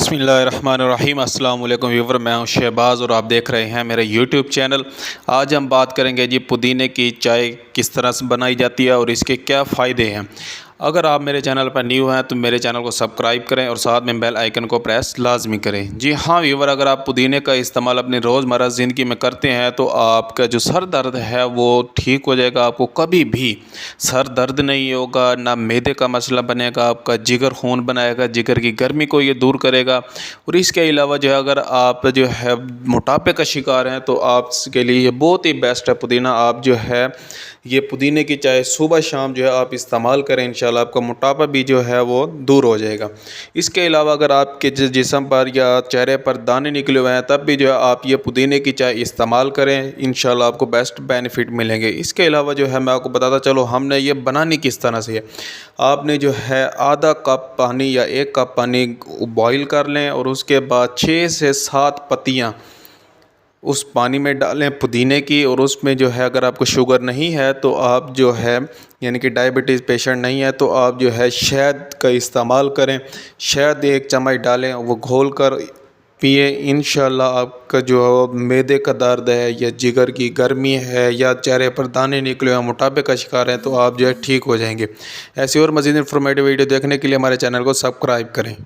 बिस्मिल्लाहिर्रहमानिर्रहीम अस्सलाम वालेकुम व्यूवर, मैं हूं शहबाज और आप देख रहे हैं मेरा यूट्यूब चैनल। आज हम बात करेंगे जी पुदीने की चाय किस तरह से बनाई जाती है और इसके क्या फ़ायदे हैं। अगर आप मेरे चैनल पर न्यू हैं तो मेरे चैनल को सब्सक्राइब करें और साथ में बेल आइकन को प्रेस लाजमी करें। जी हाँ व्यूवर, अगर आप पुदीने का इस्तेमाल अपनी रोज़मर्रा ज़िंदगी में करते हैं तो आपका जो सर दर्द है वो ठीक हो जाएगा। आपको कभी भी सर दर्द नहीं होगा, ना मैदे का मसला बनेगा, आपका जिगर खून बनाएगा, जिगर की गर्मी को ये दूर करेगा। और इसके अलावा जो है अगर आप जो है मोटापे का शिकार हैं तो आपके लिए ये बहुत ही बेस्ट है पुदीना। आप जो है ये पुदीने की चाय सुबह शाम जो है आप इस्तेमाल करें, इंशाल्लाह आपका मोटापा भी जो है वो दूर हो जाएगा। इसके अलावा अगर आपके जिस्म पर या चेहरे पर दाने निकले हुए हैं तब भी जो है आप ये पुदीने की चाय इस्तेमाल करें, इंशाल्लाह आपको बेस्ट बेनिफिट मिलेंगे। इसके अलावा जो है मैं आपको बताता चलो हमने ये बनानी किस तरह से है। आपने जो है आधा कप पानी या 1 कप पानी बॉईल कर लें और उसके बाद 6 से 7 पत्तियाँ उस पानी में डालें पुदीने की। और उसमें जो है अगर आपको शुगर नहीं है तो आप जो है यानी कि डायबिटीज़ पेशेंट नहीं है तो आप जो है शहद का इस्तेमाल करें। शहद 1 चम्मच डालें, वो घोल कर पिए। इंशाल्लाह आपका जो मैदे का दर्द है या जिगर की गर्मी है या चेहरे पर दाने निकले हैं, मोटापे का शिकार है तो आप जो है ठीक हो जाएंगे। ऐसी और मज़ीद इन्फॉर्मेटिव वीडियो देखने के लिए हमारे चैनल को सब्सक्राइब करें।